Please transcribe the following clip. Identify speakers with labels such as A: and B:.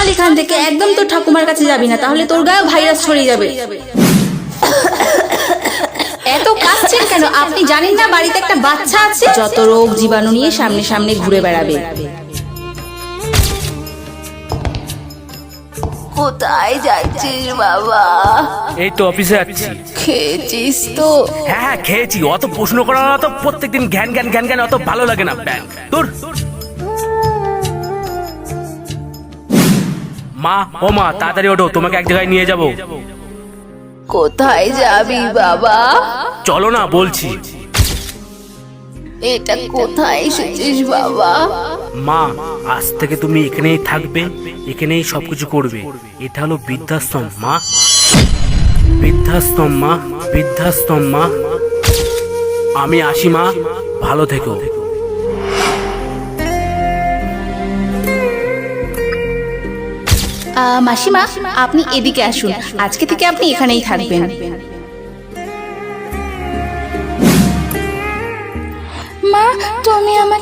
A: চল এখান থেকে, একদম তোর ঠাকুমার কাছে যাবি না, তাহলে তোর গায়ে ভাইরাস ছড়িয়ে যাবে। এত কাঁদছেন কেন? আপনি জানেন না বাড়িতে একটা বাচ্চা আছে? যত রোগ জীবাণু নিয়ে সামনে সামনে ঘুরে বেড়াবে।
B: কোথায় যাচ্ছিস বাবা?
C: এই তো অফিসে যাচ্ছি।
B: খেয়েছিস তো?
C: হ্যাঁ খেয়েছি। অত প্রশ্ন করা না তো, প্রত্যেকদিন জ্ঞান জ্ঞান জ্ঞান জ্ঞান, অত ভালো লাগে না। তোর মা, ও মা তাড়াতাড়ি ওঠো, তোমাকে এক জায়গায় নিয়ে যাব।
B: কোথায় যাবি বাবা?
C: চলো না বলছি।
B: এটা কোথায় এসেছিস বাবা?
C: মা, আজ থেকে তুমি এখানেই থাকবে, এখানেই সবকিছু করবে। এটা হলো বৃদ্ধাশ্রম মা, বৃদ্ধাশ্রম মা, বৃদ্ধাশ্রম মা। আমি আসি মা, ভালো থেকো।
A: মাসিমা, আপনি এদিকে আসুন, আজকে থেকে আপনি এখানেই থাকবেন।
B: মা, তুমি আমার